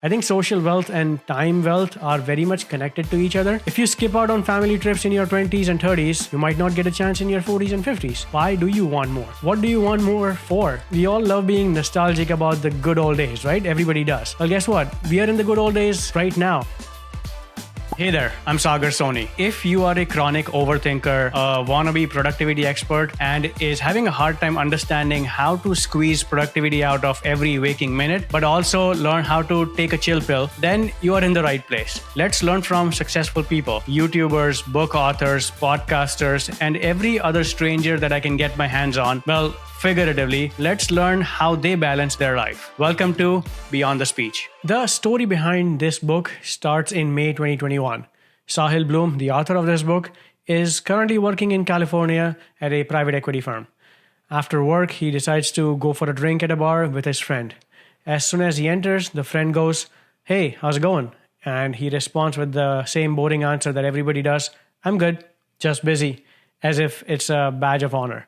I think social wealth and time wealth are very much connected to each other. If you skip out on family trips in your 20s and 30s, you might not get a chance in your 40s and 50s. Why do you want more? What do you want more for? We all love being nostalgic about the good old days, right? Everybody does. Well, guess what? We are in the good old days right now. Hey there, I'm Sagar Soni. If you are a chronic overthinker, a wannabe productivity expert, and is having a hard time understanding how to squeeze productivity out of every waking minute, but also learn how to take a chill pill, then you are in the right place. Let's learn from successful people, YouTubers, book authors, podcasters, and every other stranger that I can get my hands on. Well, figuratively, let's learn how they balance their life. Welcome to Beyond the Speech. The story behind this book starts in May 2021. Sahil Bloom, the author of this book, is currently working in California at a private equity firm. After work, he decides to go for a drink at a bar with his friend. As soon as he enters, the friend goes, "Hey, how's it going?" And he responds with the same boring answer that everybody does, "I'm good, just busy," as if it's a badge of honor.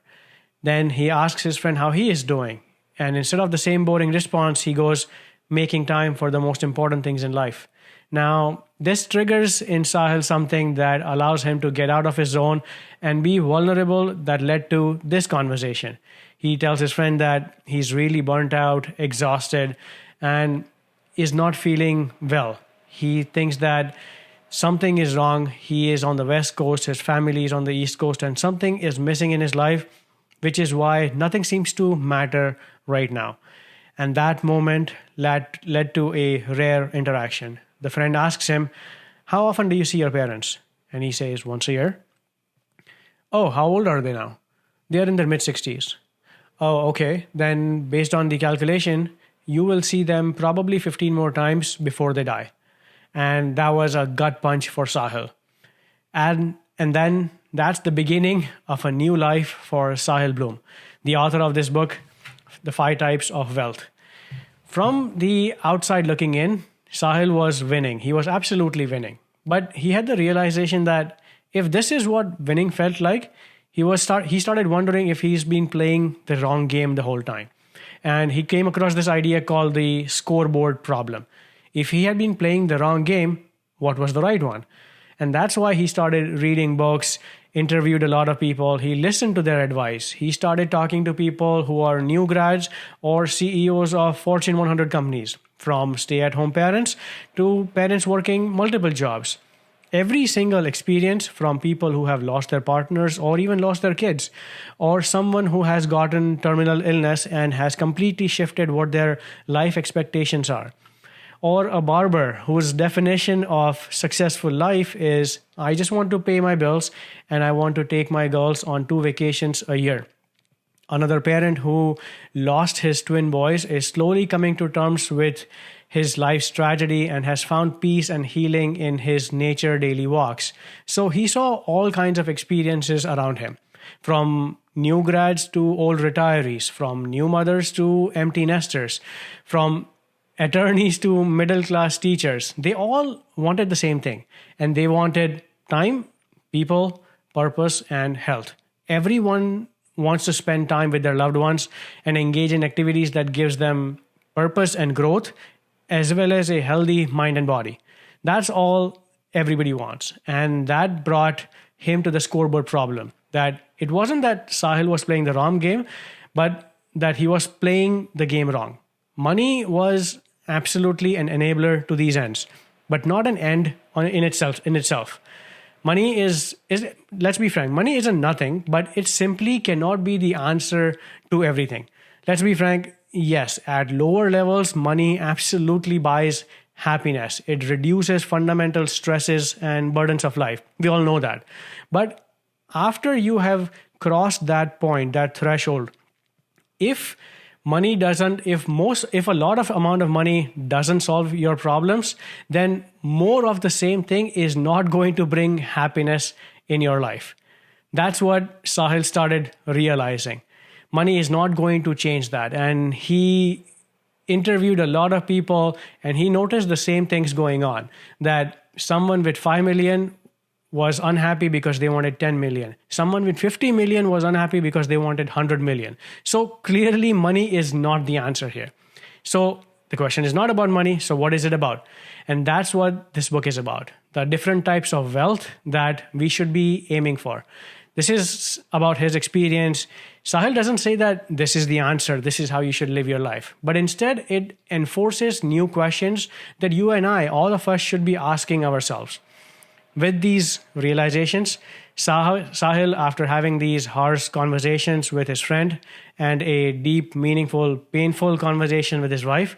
Then he asks his friend how he is doing. And instead of the same boring response, he goes, "Making time for the most important things in life." Now, this triggers in Sahil something that allows him to get out of his zone and be vulnerable that led to this conversation. He tells his friend that he's really burnt out, exhausted, and is not feeling well. He thinks that something is wrong. He is on the West Coast, his family is on the East Coast, and something is missing in his life, which is why nothing seems to matter right now. And that moment led to a rare interaction. The friend asks him, "How often do you see your parents?" And he says, "Once a year." "Oh, how old are they now?" "They're in their mid-60s. "Oh, okay. Then based on the calculation, you will see them probably 15 more times before they die." And that was a gut punch for Sahil. And then that's the beginning of a new life for Sahil Bloom, the author of this book, The 5 Types of Wealth. From the outside looking in, Sahil was winning. He was absolutely winning. But he had the realization that if this is what winning felt like, he started wondering if he's been playing the wrong game the whole time. And he came across this idea called the scoreboard problem. If he had been playing the wrong game, what was the right one? And that's why he started reading books, interviewed a lot of people. He listened to their advice. He started talking to people who are new grads or CEOs of Fortune 100 companies, from stay-at-home parents to parents working multiple jobs. Every single experience, from people who have lost their partners or even lost their kids, or someone who has gotten terminal illness and has completely shifted what their life expectations are, or a barber whose definition of successful life is, "I just want to pay my bills and I want to take my girls on 2 vacations a year." Another parent who lost his twin boys is slowly coming to terms with his life's tragedy and has found peace and healing in his nature daily walks. So he saw all kinds of experiences around him, from new grads to old retirees, from new mothers to empty nesters, from attorneys to middle-class teachers. They all wanted the same thing, and they wanted time, people, purpose, and health. Everyone wants to spend time with their loved ones and engage in activities that gives them purpose and growth, as well as a healthy mind and body. That's all everybody wants. And that brought him to the scoreboard problem, that it wasn't that Sahil was playing the wrong game, but that he was playing the game wrong. Money was absolutely an enabler to these ends, but not an end in itself. Money is let's be frank, money isn't nothing, but it simply cannot be the answer to everything. Let's be frank, yes, at lower levels, money absolutely buys happiness. It reduces fundamental stresses and burdens of life. We all know that. But after you have crossed that point, that threshold, if a lot of amount of money doesn't solve your problems, then more of the same thing is not going to bring happiness in your life. That's what Sahil started realizing. Money is not going to change that. And he interviewed a lot of people and he noticed the same things going on, that someone with 5 million was unhappy because they wanted 10 million. Someone with 50 million was unhappy because they wanted 100 million. So clearly money is not the answer here. So The question is not about money, so what is it about? And that's what this book is about. The different types of wealth that we should be aiming for. This is about his experience. Sahil doesn't say that this is the answer, this is how you should live your life. But instead, it enforces new questions that you and I, all of us, should be asking ourselves. With these realizations, Sahil, after having these harsh conversations with his friend and a deep, meaningful, painful conversation with his wife,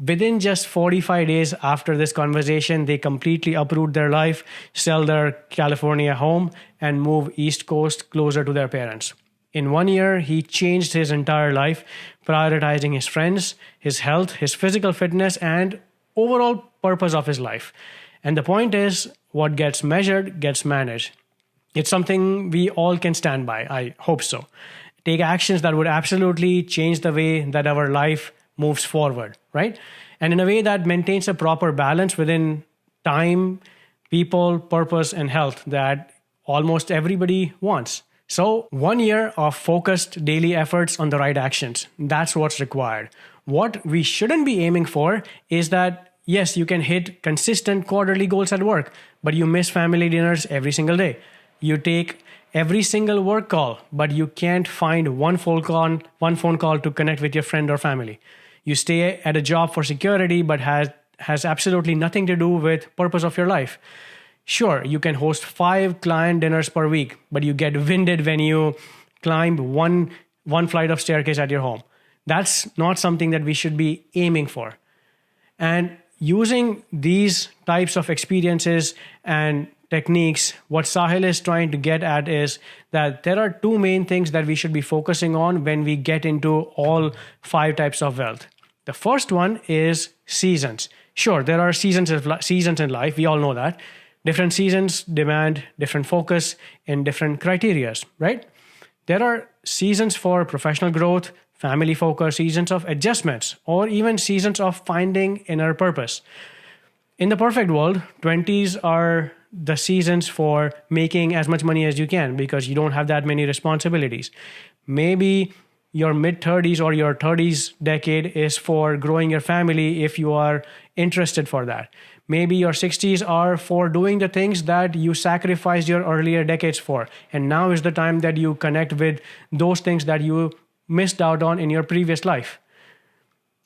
within just 45 days after this conversation, they completely uproot their life, sell their California home, and move East Coast closer to their parents. In 1 year, he changed his entire life, prioritizing his friends, his health, his physical fitness, and overall purpose of his life. And the point is, what gets measured gets managed. It's something we all can stand by. I hope so. Take actions that would absolutely change the way that our life moves forward, right? And in a way that maintains a proper balance within time, people, purpose, and health that almost everybody wants. So 1 year of focused daily efforts on the right actions. That's what's required. What we shouldn't be aiming for is that, yes, you can hit consistent quarterly goals at work, but you miss family dinners every single day. You take every single work call, but you can't find one phone call to connect with your friend or family. You stay at a job for security, but has absolutely nothing to do with purpose of your life. Sure, you can host 5 client dinners per week, but you get winded when you climb one flight of staircase at your home. That's not something that we should be aiming for. And using these types of experiences and techniques, what Sahil is trying to get at is that there are 2 main things that we should be focusing on when we get into all 5 types of wealth. The first one is seasons. Sure, there are seasons in life. We all know that. Different seasons demand different focus and different criteria, right? There are seasons for professional growth, family focus, seasons of adjustments, or even seasons of finding inner purpose. In the perfect world, 20s are the seasons for making as much money as you can because you don't have that many responsibilities. Maybe your mid-30s or your 30s decade is for growing your family if you are interested for that. Maybe your 60s are for doing the things that you sacrificed your earlier decades for. And now is the time that you connect with those things that you missed out on in your previous life.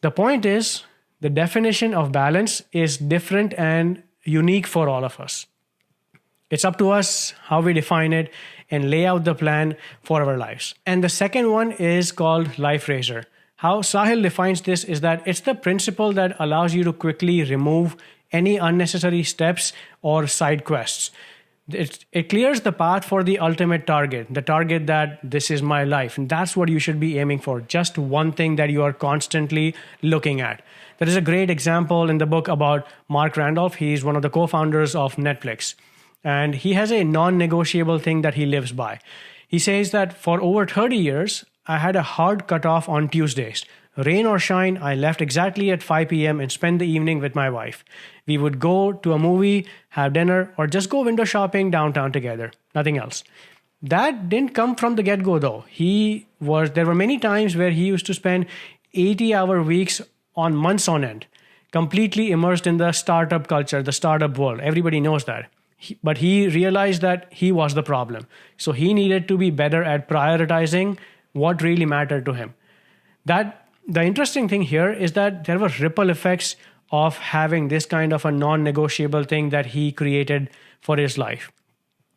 The point is, the definition of balance is different and unique for all of us. It's up to us how we define it and lay out the plan for our lives. And the second one is called Life Razor. How Sahil defines this is that it's the principle that allows you to quickly remove any unnecessary steps or side quests. It clears the path for the ultimate target, the target that this is my life. And that's what you should be aiming for. Just one thing that you are constantly looking at. There is a great example in the book about Mark Randolph. He's one of the co-founders of Netflix. And he has a non-negotiable thing that he lives by. He says that for over 30 years, I had a hard cutoff on Tuesdays. Rain or shine, I left exactly at 5 p.m. and spent the evening with my wife. We would go to a movie, have dinner, or just go window shopping downtown together. Nothing else. That didn't come from the get-go though. There were many times where he used to spend 80-hour weeks on months on end, completely immersed in the startup culture, the startup world. Everybody knows that. But he realized that he was the problem. So he needed to be better at prioritizing what really mattered to him. The interesting thing here is that there were ripple effects of having this kind of a non-negotiable thing that he created for his life.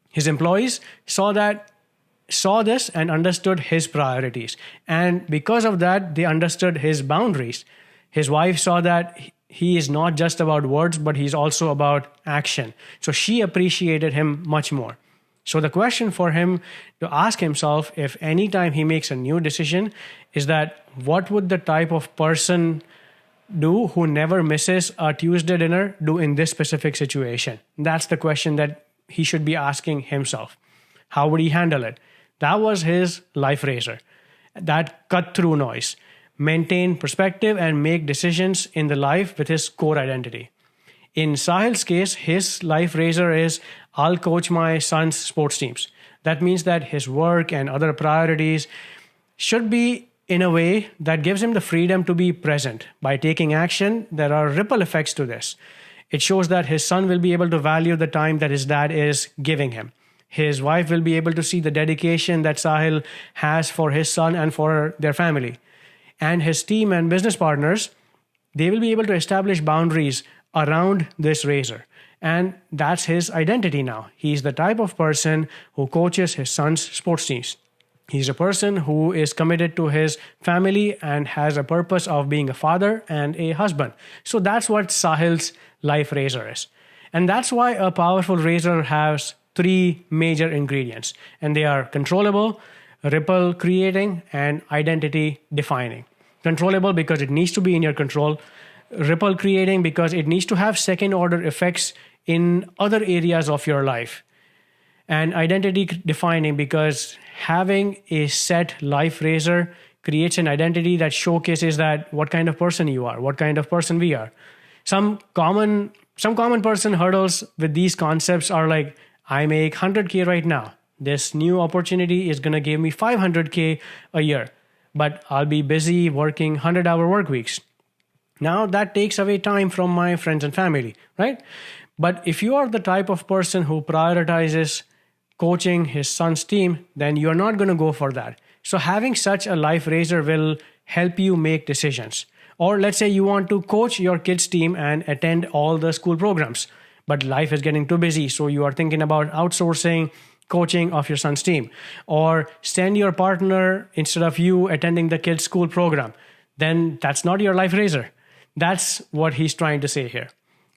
His employees saw this and understood his priorities. And because of that, they understood his boundaries. His wife saw that he is not just about words, but he's also about action. So she appreciated him much more. So the question for him to ask himself if anytime he makes a new decision is that what would the type of person do who never misses a Tuesday dinner do in this specific situation? That's the question that he should be asking himself. How would he handle it? That was his life razor. That cut through noise. Maintain perspective and make decisions in the life with his core identity. In Sahil's case, his life razor is, I'll coach my son's sports teams. That means that his work and other priorities should be in a way that gives him the freedom to be present. By taking action, there are ripple effects to this. It shows that his son will be able to value the time that his dad is giving him. His wife will be able to see the dedication that Sahil has for his son and for their family. And his team and business partners, they will be able to establish boundaries around this razor. And that's his identity now. He's the type of person who coaches his son's sports teams. He's a person who is committed to his family and has a purpose of being a father and a husband. So that's what Sahil's life razor is. And that's why a powerful razor has 3 major ingredients. And they are controllable, ripple creating, and identity defining. Controllable because it needs to be in your control. Ripple creating because it needs to have second order effects in other areas of your life. And identity defining because having a set life razor creates an identity that showcases that what kind of person you are, what kind of person we are. Some common person hurdles with these concepts are like, I make 100K right now. This new opportunity is going to give me 500K a year, but I'll be busy working 100-hour work weeks. Now that takes away time from my friends and family, right? But if you are the type of person who prioritizes coaching his son's team, then you're not going to go for that. So having such a life razor will help you make decisions. Or let's say you want to coach your kids' team and attend all the school programs, but life is getting too busy. So you are thinking about outsourcing coaching of your son's team, or send your partner instead of you attending the kids' school program. Then that's not your life razor. That's what he's trying to say here.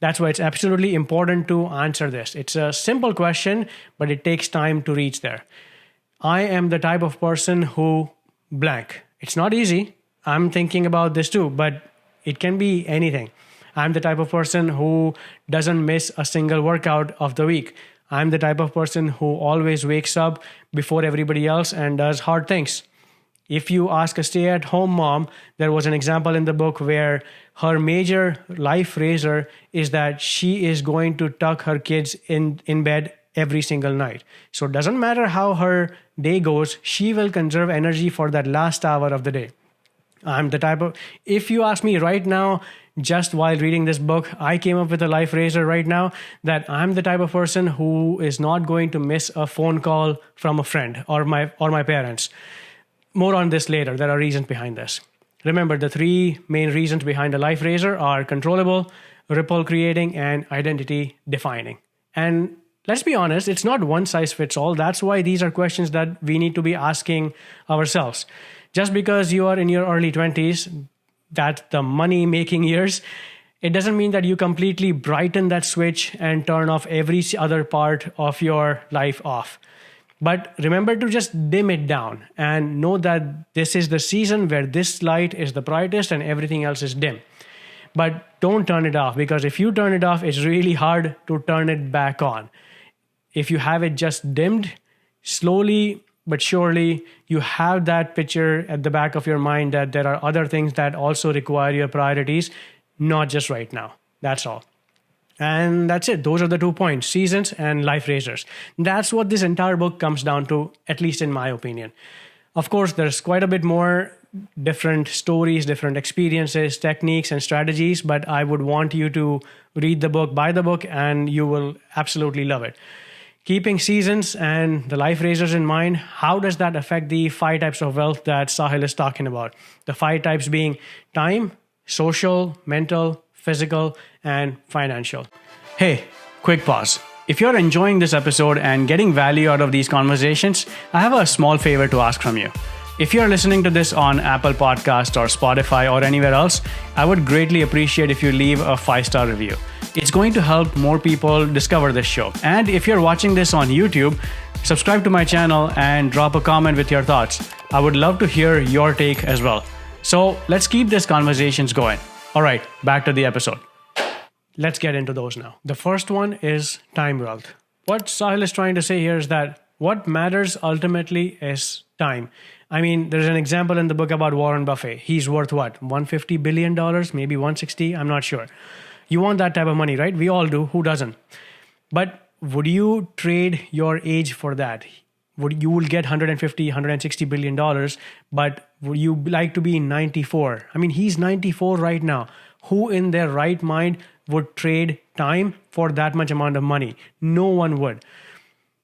That's why it's absolutely important to answer this. It's a simple question, but it takes time to reach there. I am the type of person who blank. It's not easy. I'm thinking about this too, but it can be anything. I'm the type of person who doesn't miss a single workout of the week. I'm the type of person who always wakes up before everybody else and does hard things. If you ask a stay-at-home mom, there was an example in the book where her major life razor is that she is going to tuck her kids in bed every single night. So it doesn't matter how her day goes, she will conserve energy for that last hour of the day. I'm the type of, if you ask me right now, just while reading this book, I came up with a life razor right now that I'm the type of person who is not going to miss a phone call from a friend or my parents. More on this later. There are reasons behind this. Remember, the 3 main reasons behind a life razor are controllable, ripple creating, and identity defining. And let's be honest, it's not one size fits all. That's why these are questions that we need to be asking ourselves. Just because you are in your early 20s, that's the money-making years, it doesn't mean that you completely brighten that switch and turn off every other part of your life off. But remember to just dim it down and know that this is the season where this light is the brightest and everything else is dim. But don't turn it off, because if you turn it off, it's really hard to turn it back on. If you have it just dimmed, slowly but surely you have that picture at the back of your mind that there are other things that also require your priorities, not just right now. That's all. And that's it. Those are the 2 points, seasons and life razors. That's what this entire book comes down to, at least in my opinion. Of course, there's quite a bit more different stories, different experiences, techniques, and strategies, but I would want you to read the book, buy the book, and you will absolutely love it. Keeping seasons and the life razors in mind, how does that affect the 5 types of wealth that Sahil is talking about? The 5 types being time, social, mental, physical, and financial. Hey, quick pause. If you're enjoying this episode and getting value out of these conversations, I have a small favor to ask from you. If you're listening to this on Apple Podcasts or Spotify or anywhere else, I would greatly appreciate if you leave a 5-star review. It's going to help more people discover this show. And if you're watching this on YouTube, subscribe to my channel and drop a comment with your thoughts. I would love to hear your take as well. So let's keep these conversations going. All right, back to the episode. Let's get into those now. The first one is time wealth. What Sahil is trying to say here is that what matters ultimately is time. I mean, there's an example in the book about Warren Buffett. He's worth what? $150 billion, maybe 160, I'm not sure. You want that type of money, right? We all do. Who doesn't? But would you trade your age for that? you will get 150, 160 billion dollars, but would you like to be 94? I mean, he's 94 right now. Who in their right mind would trade time for that much amount of money? No one would.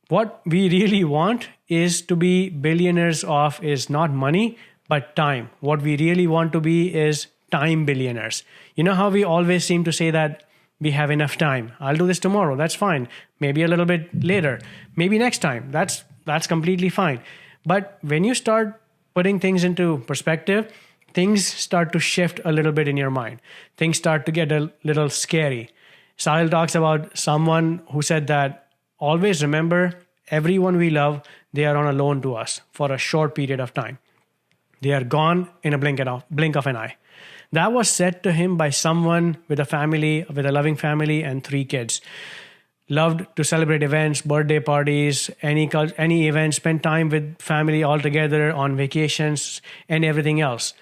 What we really want is to be billionaires of is not money, but time. What we really want to be is time billionaires. You know how we always seem to say that we have enough time. I'll do this tomorrow. That's fine. Maybe a little bit later. Maybe next time. That's completely fine. But when you start putting things into perspective, things start to shift a little bit in your mind. Things start to get a little scary. Sahil talks about someone who said that always remember, everyone we love, they are on a loan to us for a short period of time. They are gone in a blink of an eye. That was said to him by someone with a family, with a loving family and 3 kids. Loved to celebrate events, birthday parties, any event, spend time with family all together on vacations and everything else.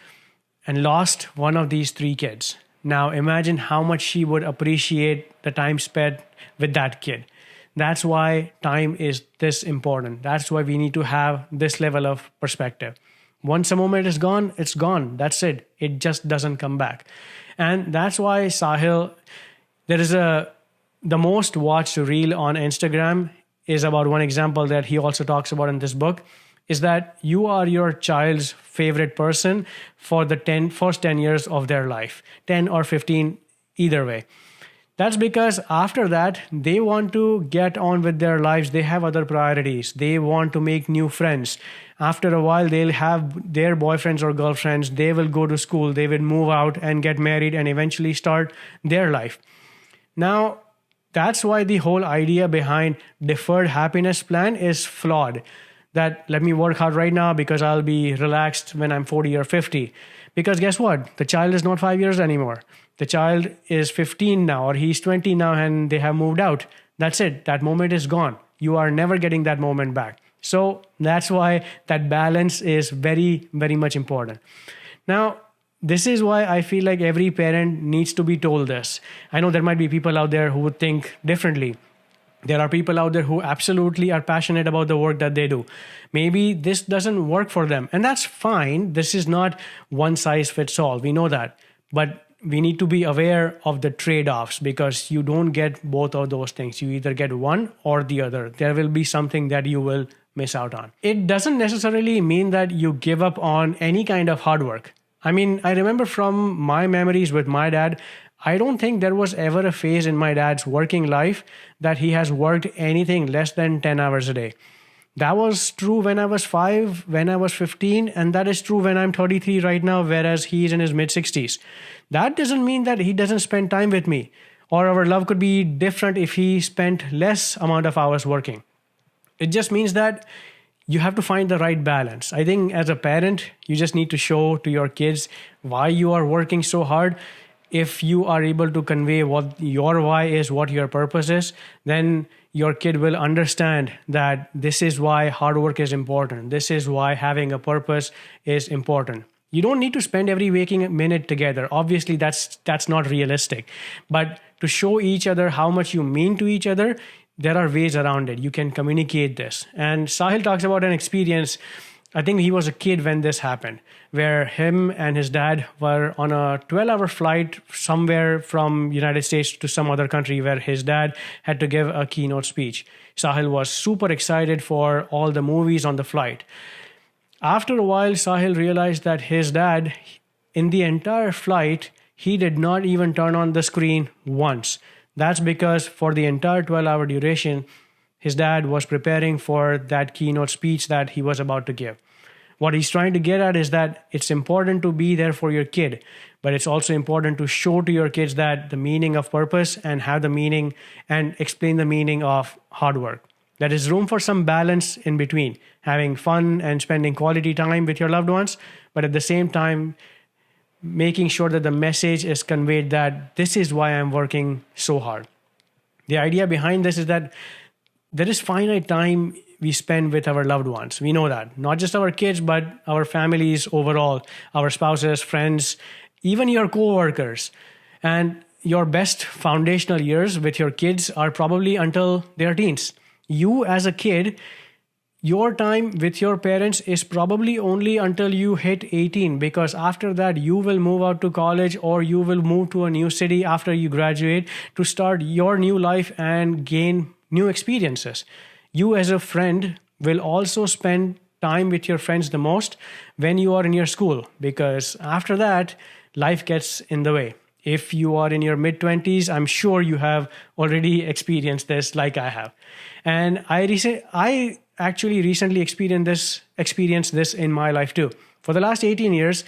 And lost one of these 3 kids. Now imagine how much she would appreciate the time spent with that kid. That's why time is this important. That's why we need to have this level of perspective. Once a moment is gone, it's gone. That's it. It just doesn't come back. And that's why Sahil, there is the most watched reel on Instagram is about one example that he also talks about in this book, is that you are your child's favorite person for the first 10 years of their life, 10 or 15, either way. That's because after that, they want to get on with their lives. They have other priorities. They want to make new friends. After a while, they'll have their boyfriends or girlfriends. They will go to school. They will move out and get married and eventually start their life. Now, that's why the whole idea behind deferred happiness plan is flawed. That let me work hard right now because I'll be relaxed when I'm 40 or 50. Because guess what? The child is not 5 years anymore. The child is 15 now, or he's 20 now, and they have moved out. That's it. That moment is gone. You are never getting that moment back. So that's why that balance is very, very much important. Now, this is why I feel like every parent needs to be told this. I know there might be people out there who would think differently. There are people out there who absolutely are passionate about the work that they do. Maybe this doesn't work for them, and that's fine. This is not one size fits all. We know that. But we need to be aware of the trade-offs because you don't get both of those things. You either get one or the other. There will be something that you will miss out on. It doesn't necessarily mean that you give up on any kind of hard work. I mean, I remember from my memories with my dad, I don't think there was ever a phase in my dad's working life that he has worked anything less than 10 hours a day. That was true when I was 5, when I was 15, and that is true when I'm 33 right now, whereas he's in his mid-60s. That doesn't mean that he doesn't spend time with me, or our love could be different if he spent less amount of hours working. It just means that you have to find the right balance. I think as a parent, you just need to show to your kids why you are working so hard. If you are able to convey what your why is, what your purpose is, then your kid will understand that this is why hard work is important. This is why having a purpose is important. You don't need to spend every waking minute together. Obviously, that's not realistic. But to show each other how much you mean to each other, there are ways around it. You can communicate this. And Sahil talks about an experience. I think he was a kid when this happened, where him and his dad were on a 12-hour flight somewhere from United States to some other country where his dad had to give a keynote speech. Sahil was super excited for all the movies on the flight. After a while, Sahil realized that his dad, in the entire flight, he did not even turn on the screen once. That's because for the entire 12-hour duration, his dad was preparing for that keynote speech that he was about to give. What he's trying to get at is that it's important to be there for your kid, but it's also important to show to your kids that the meaning of purpose and have the meaning and explain the meaning of hard work. There is room for some balance in between, having fun and spending quality time with your loved ones, but at the same time, making sure that the message is conveyed that this is why I'm working so hard. The idea behind this is that there is finite time we spend with our loved ones. We know that. Not just our kids, but our families overall, our spouses, friends, even your co-workers. And your best foundational years with your kids are probably until their teens. You as a kid, your time with your parents is probably only until you hit 18, because after that you will move out to college or you will move to a new city after you graduate to start your new life and gain new experiences. You as a friend will also spend time with your friends the most when you are in your school, because after that life gets in the way. If you are in your mid 20s, I'm sure you have already experienced this like I have. And I actually recently experienced this in my life too. For the last 18 years,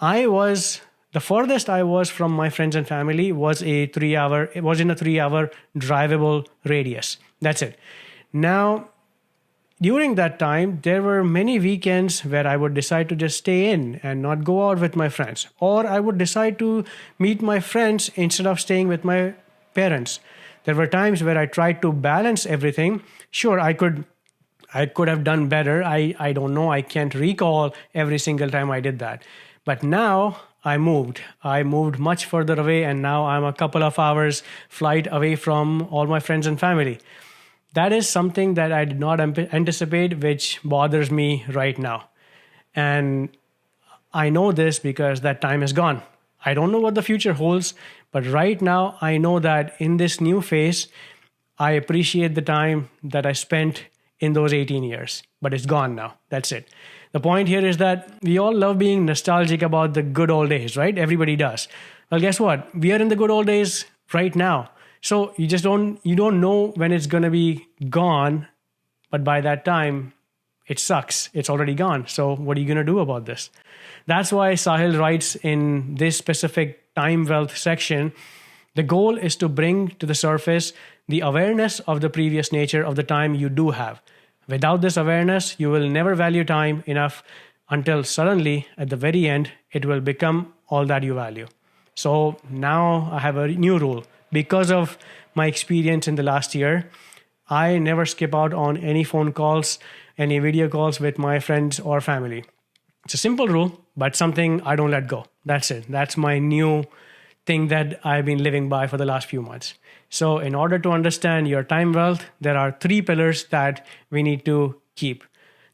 the furthest I was from my friends and family was in a 3-hour drivable radius. That's it. Now, during that time, there were many weekends where I would decide to just stay in and not go out with my friends. Or I would decide to meet my friends instead of staying with my parents. There were times where I tried to balance everything. Sure, I could have done better. I don't know. I can't recall every single time I did that. But now I moved. I moved much further away, and now I'm a couple of hours flight away from all my friends and family. That is something that I did not anticipate, which bothers me right now. And I know this because that time is gone. I don't know what the future holds, but right now I know that in this new phase, I appreciate the time that I spent in those 18 years, but it's gone now. That's it. The point here is that we all love being nostalgic about the good old days, right? Everybody does. Well, guess what? We are in the good old days right now. So you don't know when it's going to be gone, but by that time, it sucks. It's already gone. So what are you going to do about this? That's why Sahil writes in this specific time wealth section, the goal is to bring to the surface the awareness of the previous nature of the time you do have. Without this awareness, you will never value time enough until suddenly, at the very end, it will become all that you value. So now I have a new rule. Because of my experience in the last year, I never skip out on any phone calls, any video calls with my friends or family. It's a simple rule, but something I don't let go. That's it. That's my new thing that I've been living by for the last few months. So in order to understand your time wealth, there are 3 pillars that we need to keep.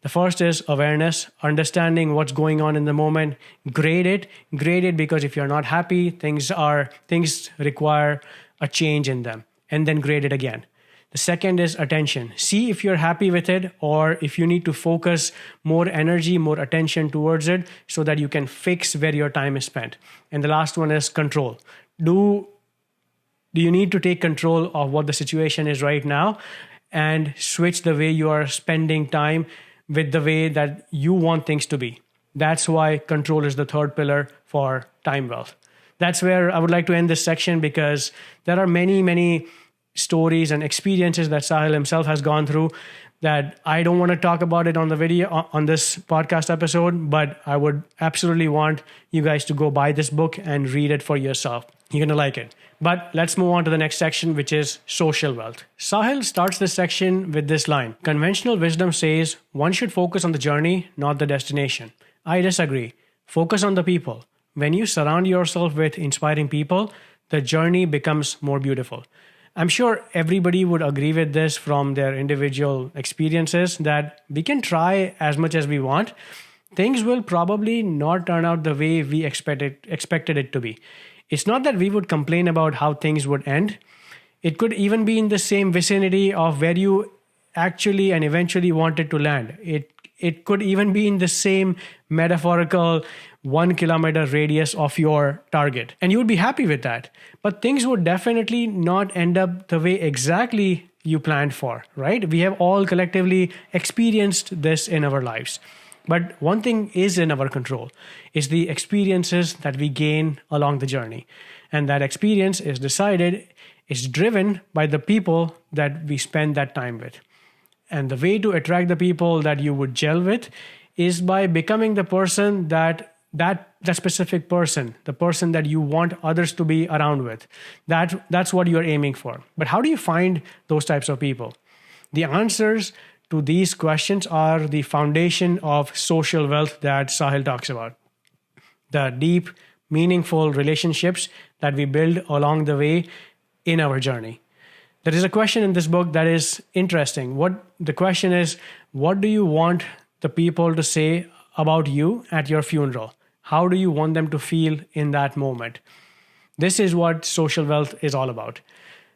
The first is awareness, understanding what's going on in the moment. Grade it because if you're not happy, things require a change in them, and then grade it again. The second is attention. See if you're happy with it, or if you need to focus more energy, more attention towards it so that you can fix where your time is spent. And the last one is control. Do you need to take control of what the situation is right now and switch the way you are spending time with the way that you want things to be? That's why control is the third pillar for time wealth. That's where I would like to end this section, because there are many, many stories and experiences that Sahil himself has gone through that I don't want to talk about it on the video, on this podcast episode, but I would absolutely want you guys to go buy this book and read it for yourself. You're going to like it. But let's move on to the next section, which is social wealth. Sahil starts this section with this line: conventional wisdom says one should focus on the journey, not the destination. I disagree. Focus on the people. When you surround yourself with inspiring people, the journey becomes more beautiful. I'm sure everybody would agree with this from their individual experiences, that we can try as much as we want. Things will probably not turn out the way we expected it to be. It's not that we would complain about how things would end. It could even be in the same vicinity of where you actually and eventually wanted to land. It could even be in the same metaphorical 1 kilometer radius of your target, and you would be happy with that. But things would definitely not end up the way exactly you planned for, right? We have all collectively experienced this in our lives. But one thing is in our control, is the experiences that we gain along the journey. And that experience is driven by the people that we spend that time with. And the way to attract the people that you would gel with is by becoming the person that specific person, the person that you want others to be around with. That's what you're aiming for. But how do you find those types of people? The answers to these questions are the foundation of social wealth that Sahil talks about. The deep, meaningful relationships that we build along the way in our journey. There is a question in this book that is interesting. The question is, what do you want the people to say about you at your funeral? How do you want them to feel in that moment? This is what social wealth is all about.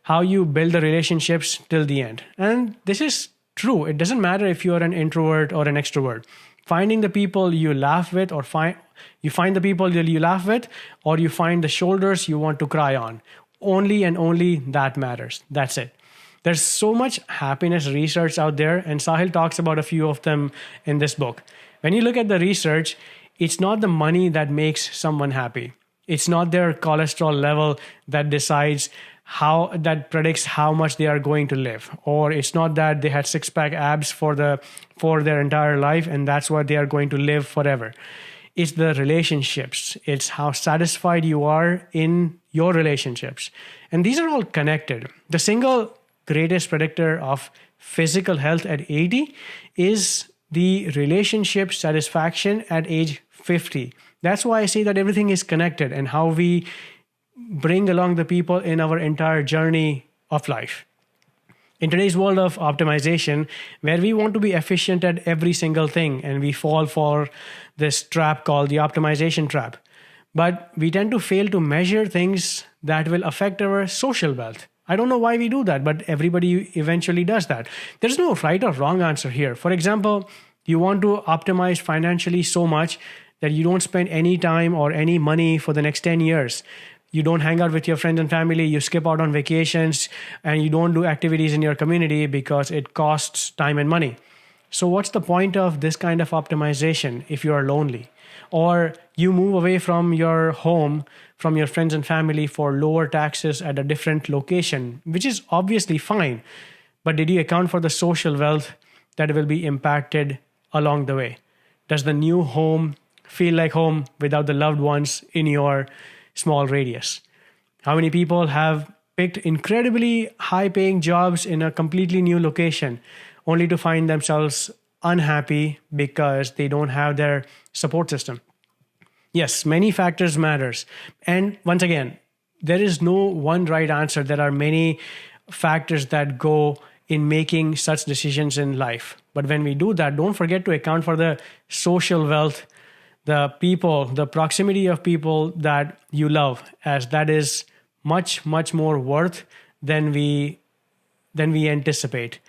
How you build the relationships till the end. And this is true. It doesn't matter if you're an introvert or an extrovert. Finding the people you laugh with, or you find the people that you laugh with, or you find the shoulders you want to cry on. Only and only that matters. That's it. There's so much happiness research out there, and Sahil talks about a few of them in this book. When you look at the research, it's not the money that makes someone happy. It's not their cholesterol level that predicts how much they are going to live. Or it's not that they had six-pack abs for their entire life and that's why they are going to live forever. It's the relationships. It's how satisfied you are in your relationships. And these are all connected. The single greatest predictor of physical health at 80 is the relationship satisfaction at age 50. That's why I say that everything is connected, and how we bring along the people in our entire journey of life. In today's world of optimization, where we want to be efficient at every single thing, and we fall for this trap called the optimization trap. But we tend to fail to measure things that will affect our social wealth. I don't know why we do that, but everybody eventually does that. There's no right or wrong answer here. For example, you want to optimize financially so much that you don't spend any time or any money for the next 10 years. You don't hang out with your friends and family, you skip out on vacations, and you don't do activities in your community because it costs time and money. So what's the point of this kind of optimization if you are lonely? Or you move away from your home, from your friends and family for lower taxes at a different location, which is obviously fine. But did you account for the social wealth that will be impacted along the way? Does the new home feel like home without the loved ones in your small radius? How many people have picked incredibly high-paying jobs in a completely new location only to find themselves unhappy because they don't have their support system? Yes, many factors matters. And once again, there is no one right answer. There are many factors that go in making such decisions in life. But when we do that, don't forget to account for the social wealth, the people, the proximity of people that you love, as that is much, much more worth than we anticipate,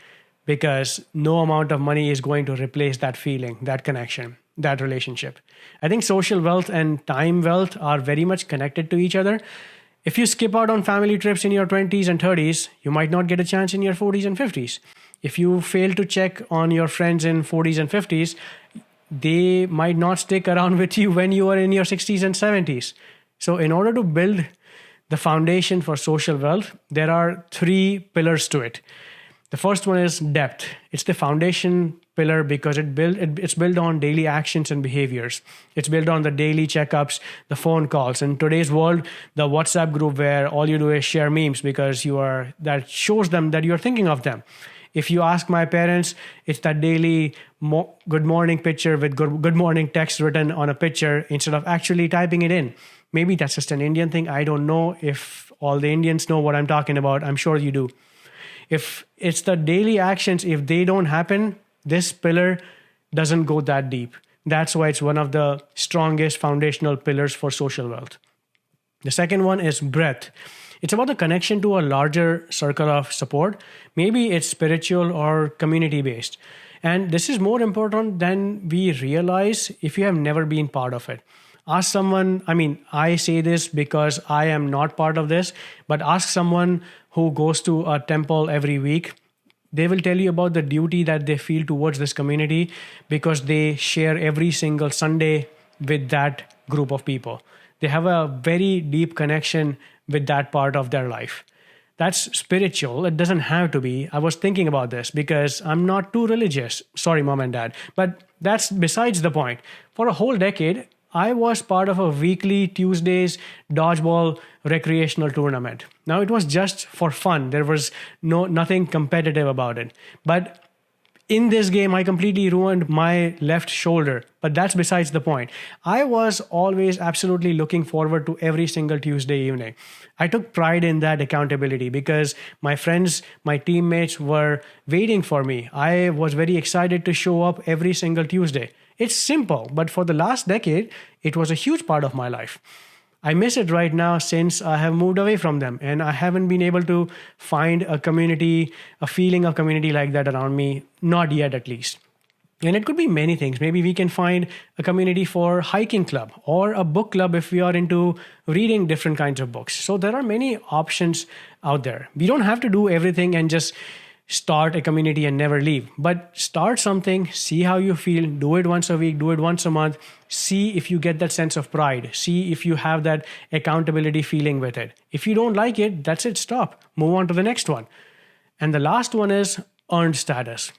because no amount of money is going to replace that feeling, that connection, that relationship. I think social wealth and time wealth are very much connected to each other. If you skip out on family trips in your 20s and 30s, you might not get a chance in your 40s and 50s. If you fail to check on your friends in 40s and 50s, they might not stick around with you when you are in your 60s and 70s. So in order to build the foundation for social wealth, there are 3 pillars to it. The first one is depth. It's the foundation pillar because it's built on daily actions and behaviors. It's built on the daily checkups, the phone calls. In today's world, the WhatsApp group where all you do is share memes because that shows them that you're thinking of them. If you ask my parents, it's that daily good morning picture with good morning text written on a picture instead of actually typing it in. Maybe that's just an Indian thing. I don't know if all the Indians know what I'm talking about. I'm sure you do. If it's the daily actions, if they don't happen, this pillar doesn't go that deep. That's why it's one of the strongest foundational pillars for social wealth. The second one is breadth. It's about the connection to a larger circle of support. Maybe it's spiritual or community-based. And this is more important than we realize if you have never been part of it. Ask someone, I say this because I am not part of this, but ask someone who goes to a temple every week. They will tell you about the duty that they feel towards this community because they share every single Sunday with that group of people. They have a very deep connection with that part of their life. That's spiritual. It doesn't have to be. I was thinking about this because I'm not too religious. Sorry, mom and dad. But that's besides the point. For a whole decade, I was part of a weekly Tuesdays dodgeball recreational tournament. Now it was just for fun. There was nothing competitive about it. But in this game, I completely ruined my left shoulder, but that's besides the point. I was always absolutely looking forward to every single Tuesday evening. I took pride in that accountability because my friends, my teammates were waiting for me. I was very excited to show up every single Tuesday. It's simple, but for the last decade, it was a huge part of my life. I miss it right now since I have moved away from them and I haven't been able to find a community, a feeling of community like that around me, not yet at least. And it could be many things. Maybe we can find a community for hiking club or a book club if we are into reading different kinds of books. So there are many options out there. We don't have to do everything and just start a community and never leave, but start something, see how you feel, do it once a week, do it once a month, see if you get that sense of pride, see if you have that accountability feeling with it. If you don't like it, that's it, stop, move on to the next one. And the last one is earned status.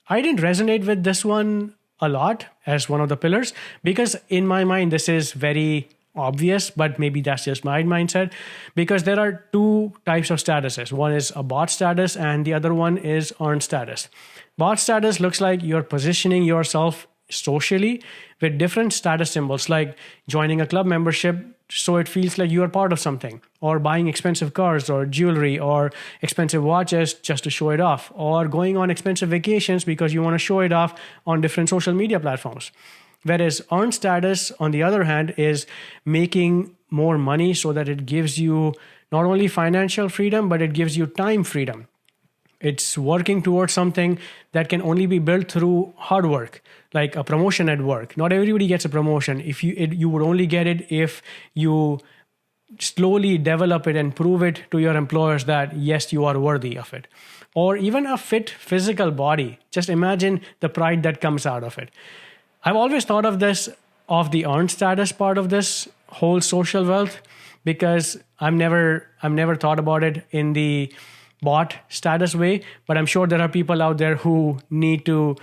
I didn't resonate with this one a lot as one of the pillars because in my mind, this is very obvious, but maybe that's just my mindset because there are two types of statuses. One is a bot status and the other one is earned status. Bot status looks like you're positioning yourself socially with different status symbols like joining a club membership so it feels like you are part of something, or buying expensive cars or jewelry or expensive watches just to show it off, or going on expensive vacations because you want to show it off on different social media platforms. Whereas earned status, on the other hand, is making more money so that it gives you not only financial freedom, but it gives you time freedom. It's working towards something that can only be built through hard work, like a promotion at work. Not everybody gets a promotion. You would only get it if you slowly develop it and prove it to your employers that, yes, you are worthy of it. Or even a fit physical body. Just imagine the pride that comes out of it. I've always thought of the earned status part of this whole social wealth because I've never thought about it in the bot status way, but I'm sure there are people out there who need to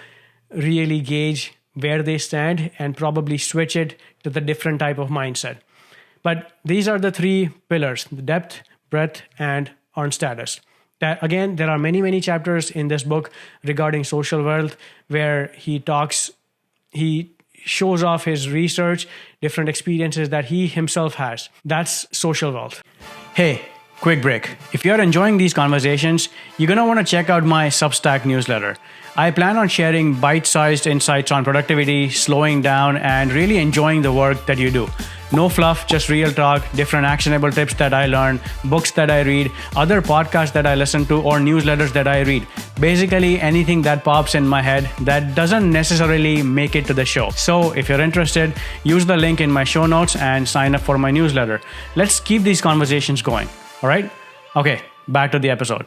really gauge where they stand and probably switch it to the different type of mindset. But these are the three pillars: the depth, breadth, and earned status. Again, there are many, many chapters in this book regarding social wealth where he shows off his research, different experiences that he himself has. That's social wealth. Hey, quick break. If you're enjoying these conversations, you're going to want to check out my Substack newsletter. I plan on sharing bite-sized insights on productivity, slowing down, and really enjoying the work that you do. No fluff, just real talk, different actionable tips that I learn, books that I read, other podcasts that I listen to, or newsletters that I read. Basically, anything that pops in my head that doesn't necessarily make it to the show. So if you're interested, use the link in my show notes and sign up for my newsletter. Let's keep these conversations going. All right? Okay, back to the episode.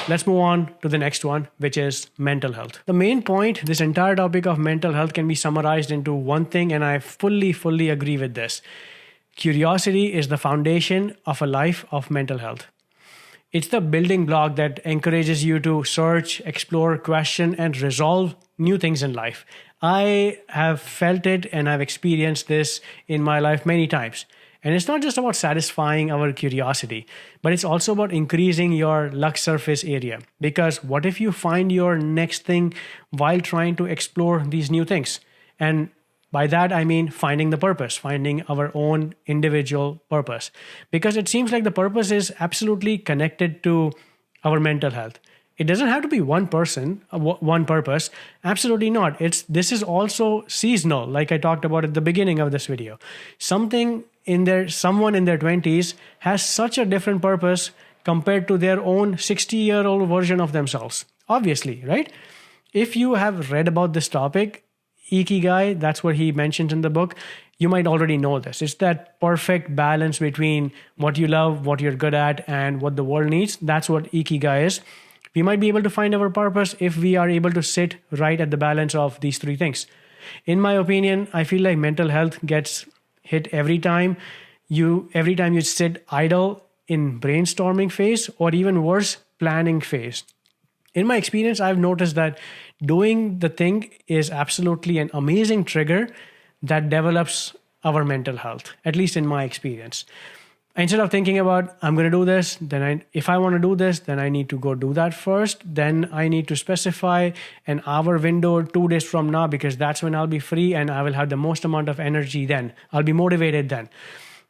Let's move on to the next one, which is mental health. The main point, this entire topic of mental health can be summarized into one thing, and I fully agree with this. Curiosity is the foundation of a life of mental health. It's the building block that encourages you to search, explore, question, and resolve new things in life. I have felt it and I've experienced this in my life many times. And it's not just about satisfying our curiosity, but it's also about increasing your luck surface area. Because what if you find your next thing while trying to explore these new things? And by that, I mean finding the purpose, finding our own individual purpose. Because it seems like the purpose is absolutely connected to our mental health. It doesn't have to be one person, one purpose. Absolutely not. This is also seasonal, like I talked about at the beginning of this video. Someone in their 20s has such a different purpose compared to their own 60-year-old version of themselves. Obviously, right? If you have read about this topic, Ikigai, that's what he mentions in the book, you might already know this. It's that perfect balance between what you love, what you're good at, and what the world needs. That's what Ikigai is. We might be able to find our purpose if we are able to sit right at the balance of these three things. In my opinion, I feel like mental health gets hit every time you sit idle in brainstorming phase, or even worse, planning phase. In my experience, I've noticed that doing the thing is absolutely an amazing trigger that develops our mental health, at least in my experience. Instead of thinking about, I'm going to do this, if I want to do this, then I need to go do that first. Then I need to specify an hour window 2 days from now, because that's when I'll be free and I will have the most amount of energy then. I'll be motivated then.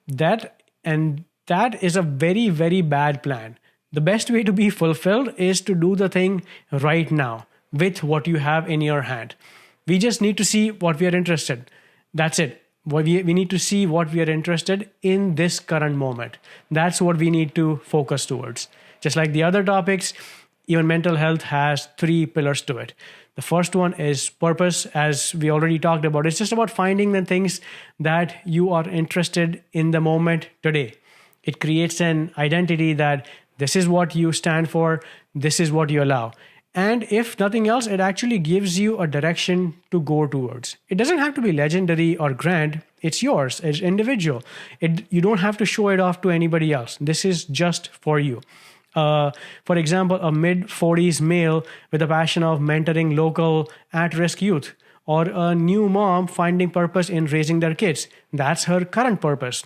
That is a very, very bad plan. The best way to be fulfilled is to do the thing right now with what you have in your hand. We just need to see what we are interested. That's it. We need to see what we are interested in this current moment. That's what we need to focus towards. Just like the other topics, even mental health has 3 pillars to it. The first one is purpose, as we already talked about. It's just about finding the things that you are interested in the moment today. It creates an identity that this is what you stand for, this is what you allow. And if nothing else, it actually gives you a direction to go towards. It doesn't have to be legendary or grand. It's yours. It's individual. You don't have to show it off to anybody else. This is just for you. For example, a mid-40s male with a passion of mentoring local at-risk youth, or a new mom finding purpose in raising their kids. That's her current purpose.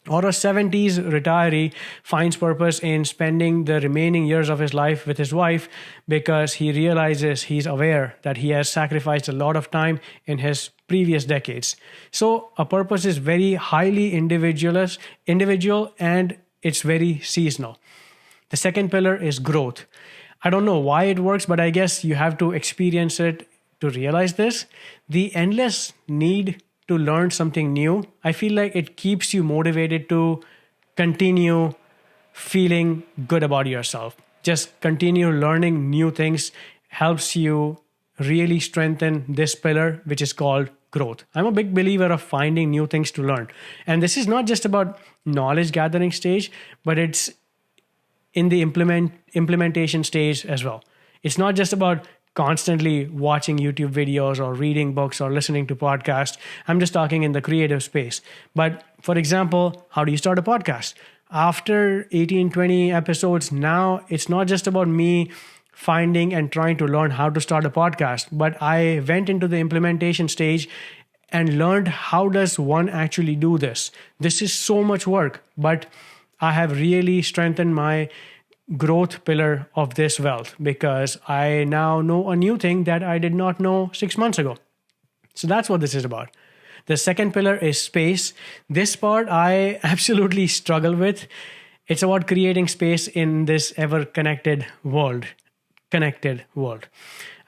Or a 70s retiree finds purpose in spending the remaining years of his life with his wife because he's aware that he has sacrificed a lot of time in his previous decades. So a purpose is very highly individual, and it's very seasonal. The second pillar is growth. I don't know why it works, but I guess you have to experience it to realize this. The endless need to learn something new, I feel like it keeps you motivated to continue feeling good about yourself. Just continue learning new things helps you really strengthen this pillar, which is called growth. I'm a big believer of finding new things to learn. And this is not just about knowledge gathering stage, but it's in the implementation stage as well. It's not just about constantly watching YouTube videos or reading books or listening to podcasts. I'm just talking in the creative space. But for example, how do you start a podcast? After 18, 20 episodes, now it's not just about me finding and trying to learn how to start a podcast, but I went into the implementation stage and learned how does one actually do this. This is so much work, but I have really strengthened my growth pillar of this wealth because I now know a new thing that I did not know 6 months ago. So that's what this is about. The second pillar is space. This part I absolutely struggle with. It's about creating space in this ever-connected world.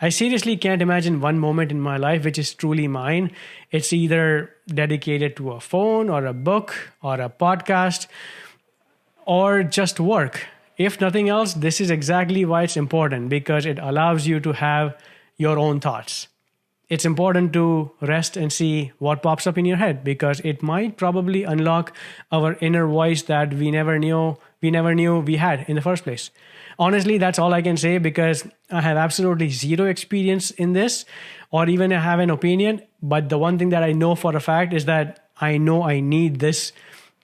I seriously can't imagine one moment in my life which is truly mine. It's either dedicated to a phone or a book or a podcast or just work. If nothing else, this is exactly why it's important, because it allows you to have your own thoughts. It's important to rest and see what pops up in your head, because it might probably unlock our inner voice that we never knew we had in the first place. Honestly, that's all I can say, because I have absolutely zero experience in this, or even have an opinion. But the one thing that I know for a fact is that I know I need this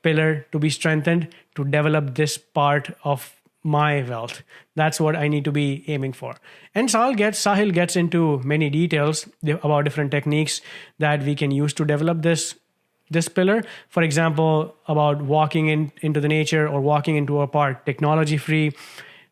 pillar to be strengthened to develop this part of my wealth. That's what I need to be aiming for. And Sahil gets into many details about different techniques that we can use to develop this pillar. For example, about walking into the nature or walking into a park, technology-free,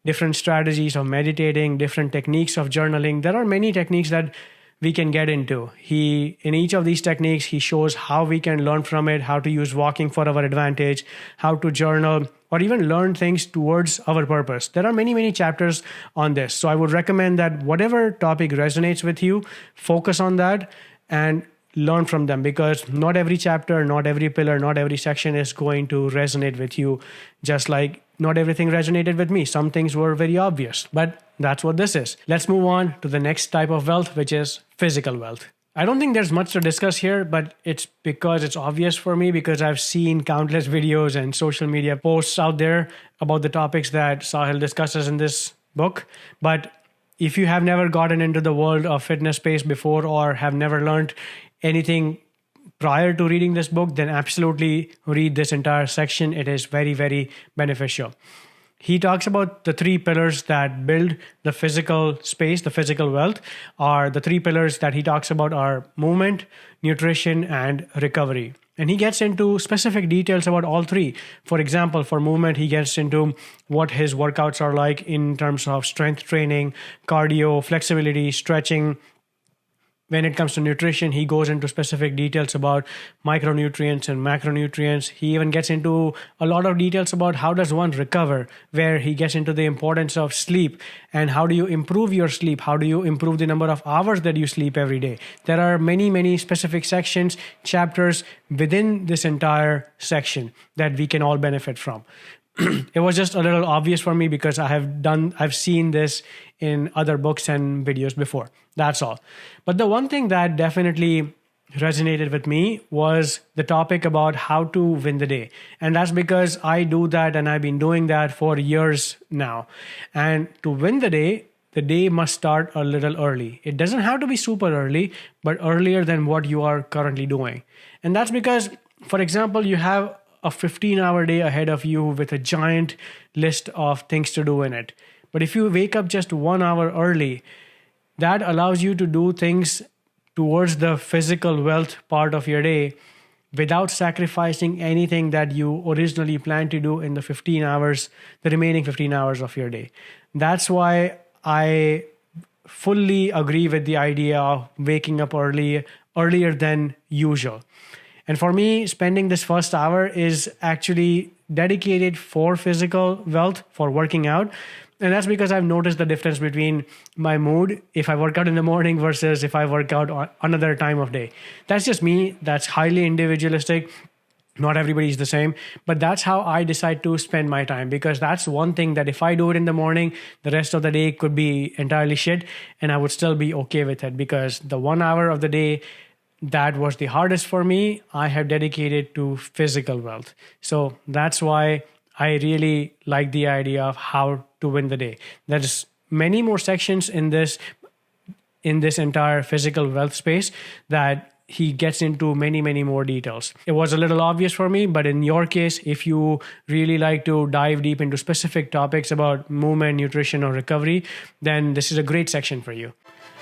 different strategies of meditating, different techniques of journaling. There are many techniques that we can get into. In each of these techniques, he shows how we can learn from it, how to use walking for our advantage, how to journal, or even learn things towards our purpose. There are many, many chapters on this. So I would recommend that whatever topic resonates with you, focus on that and learn from them, because not every chapter, not every pillar, not every section is going to resonate with you, just like not everything resonated with me. Some things were very obvious, but that's what this is. Let's move on to the next type of wealth, which is physical wealth. I don't think there's much to discuss here, but it's because it's obvious for me, because I've seen countless videos and social media posts out there about the topics that Sahil discusses in this book. But if you have never gotten into the world of fitness space before, or have never learned anything prior to reading this book, then absolutely read this entire section. It is very, very beneficial. He talks about the three pillars that build the physical space, the physical wealth. Are the three pillars that he talks about are movement, nutrition, and recovery. And he gets into specific details about all three. For example, for movement, he gets into what his workouts are like in terms of strength training, cardio, flexibility, stretching. When it comes to nutrition, he goes into specific details about micronutrients and macronutrients. He even gets into a lot of details about how does one recover, where he gets into the importance of sleep and how do you improve your sleep? How do you improve the number of hours that you sleep every day? There are many, many specific sections, chapters within this entire section that we can all benefit from. It was just a little obvious for me because I've seen this in other books and videos before. That's all. But the one thing that definitely resonated with me was the topic about how to win the day. And that's because I do that and I've been doing that for years now. And to win the day must start a little early. It doesn't have to be super early, but earlier than what you are currently doing. And that's because, for example, you have a 15-hour day ahead of you with a giant list of things to do in it. But if you wake up just 1 hour early, that allows you to do things towards the physical wealth part of your day without sacrificing anything that you originally planned to do in the remaining 15 hours of your day. That's why I fully agree with the idea of waking up earlier than usual. And for me, spending this first hour is actually dedicated for physical wealth, for working out. And that's because I've noticed the difference between my mood if I work out in the morning versus if I work out on another time of day. That's just me. That's highly individualistic. Not everybody's the same, but that's how I decide to spend my time, because that's one thing that if I do it in the morning, the rest of the day could be entirely shit and I would still be okay with it, because the 1 hour of the day that was the hardest for me, I have dedicated to physical wealth. So that's why I really like the idea of how to win the day. There's many more sections in this entire physical wealth space that he gets into many, many more details. It was a little obvious for me, but in your case, if you really like to dive deep into specific topics about movement, nutrition, or recovery, then this is a great section for you.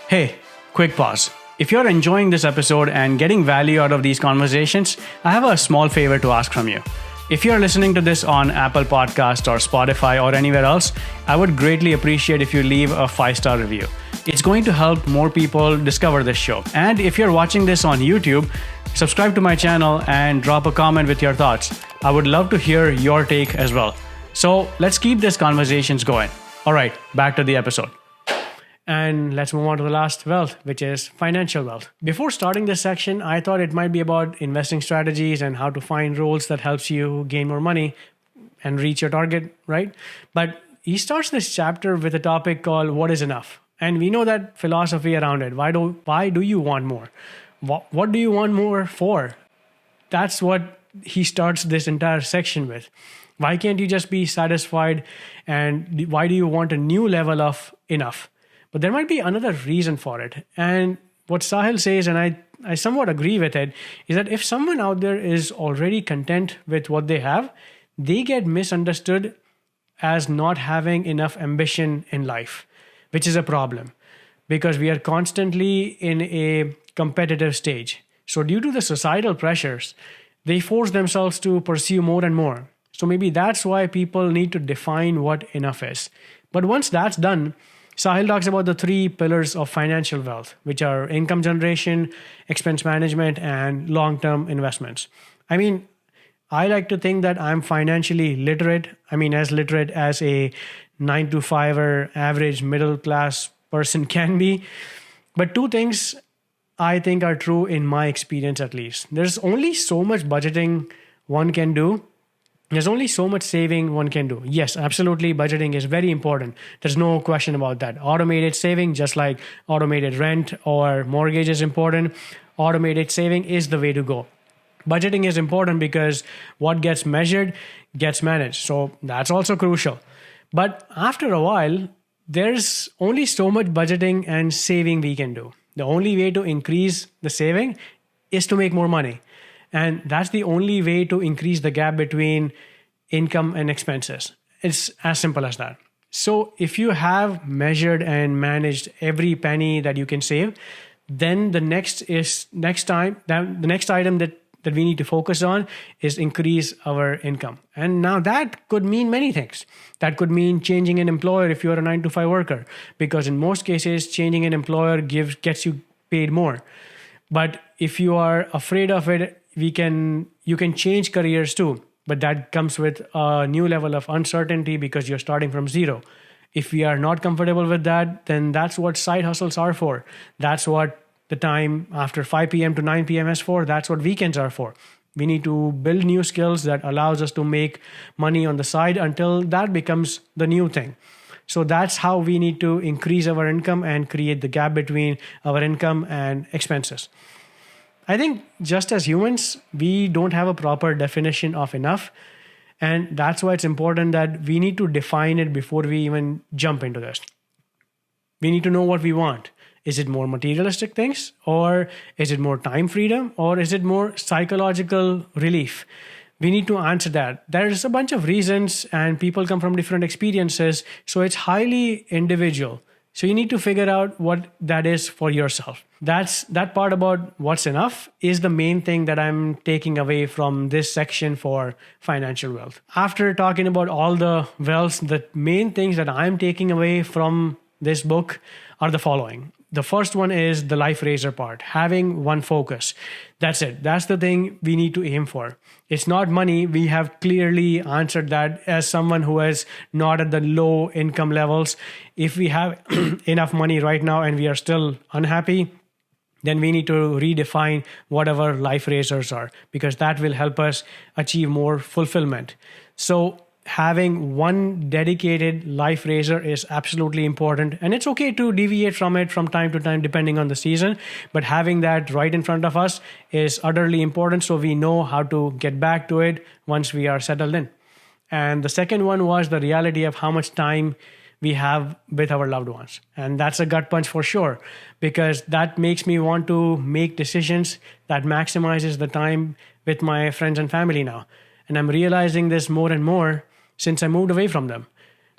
Hey, quick pause. If you're enjoying this episode and getting value out of these conversations, I have a small favor to ask from you. If you're listening to this on Apple Podcasts or Spotify or anywhere else, I would greatly appreciate if you leave a 5-star review. It's going to help more people discover this show. And if you're watching this on YouTube, subscribe to my channel and drop a comment with your thoughts. I would love to hear your take as well. So let's keep these conversations going. All right, back to the episode. And let's move on to the last wealth, which is financial wealth. Before starting this section, I thought it might be about investing strategies and how to find roles that helps you gain more money and reach your target, right? But he starts this chapter with a topic called what is enough? And we know that philosophy around it. Why do you want more? What do you want more for? That's what he starts this entire section with. Why can't you just be satisfied? And why do you want a new level of enough? But there might be another reason for it. And what Sahil says, and I somewhat agree with it, is that if someone out there is already content with what they have, they get misunderstood as not having enough ambition in life, which is a problem because we are constantly in a competitive stage. So due to the societal pressures, they force themselves to pursue more and more. So maybe that's why people need to define what enough is. But once that's done, Sahil talks about the three pillars of financial wealth, which are income generation, expense management, and long-term investments. I mean, I like to think that I'm financially literate. I mean, as literate as a 9-to-5er average middle-class person can be. But two things I think are true in my experience, at least. There's only so much budgeting one can do. There's only so much saving one can do. Yes, absolutely, budgeting is very important. There's no question about that. Automated saving, just like automated rent or mortgage is important, automated saving is the way to go. Budgeting is important because what gets measured gets managed. So that's also crucial. But after a while, there's only so much budgeting and saving we can do. The only way to increase the saving is to make more money. And that's the only way to increase the gap between income and expenses. It's as simple as that. So if you have measured and managed every penny that you can save, then the next item that we need to focus on is increase our income. And now that could mean many things. That could mean changing an employer if you're a 9-to-5 worker, because in most cases, changing an employer gets you paid more. But if you are afraid of it, you can change careers too. But that comes with a new level of uncertainty because you're starting from zero. If we are not comfortable with that, then that's what side hustles are for. That's what the time after 5 p.m. to 9 p.m. is for. That's what weekends are for. We need to build new skills that allows us to make money on the side until that becomes the new thing. So that's how we need to increase our income and create the gap between our income and expenses. I think just as humans, we don't have a proper definition of enough. And that's why it's important that we need to define it before we even jump into this. We need to know what we want. Is it more materialistic things? Or is it more time freedom? Or is it more psychological relief? We need to answer that. There's a bunch of reasons and people come from different experiences. So it's highly individual. So you need to figure out what that is for yourself. That part about what's enough is the main thing that I'm taking away from this section for financial wealth. After talking about all the wealths, the main things that I'm taking away from this book are the following. The first one is the life raiser part, having one focus. That's it. That's the thing we need to aim for. It's not money. We have clearly answered that as someone who is not at the low income levels. If we have enough money right now and we are still unhappy, then we need to redefine what our life raisers are, because that will help us achieve more fulfillment. So having one dedicated life raiser is absolutely important, and it's okay to deviate from it from time to time depending on the season, but having that right in front of us is utterly important so we know how to get back to it once we are settled in. And the second one was the reality of how much time we have with our loved ones. And that's a gut punch for sure, because that makes me want to make decisions that maximizes the time with my friends and family now. And I'm realizing this more and more since I moved away from them.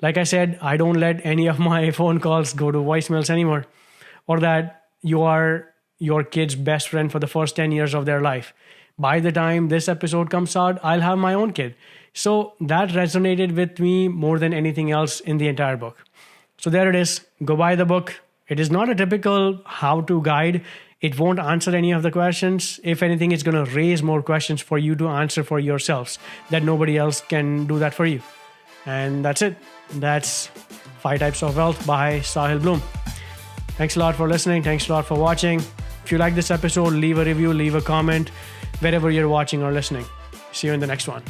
Like I said, I don't let any of my phone calls go to voicemails anymore, or that you are your kid's best friend for the first 10 years of their life. By the time this episode comes out, I'll have my own kid. So that resonated with me more than anything else in the entire book. So there it is. Go buy the book. It is not a typical how-to guide. It won't answer any of the questions. If anything, it's going to raise more questions for you to answer for yourselves that nobody else can do that for you. And that's it. That's 5 Types of Wealth by Sahil Bloom. Thanks a lot for listening. Thanks a lot for watching. If you like this episode, leave a review, leave a comment wherever you're watching or listening. See you in the next one.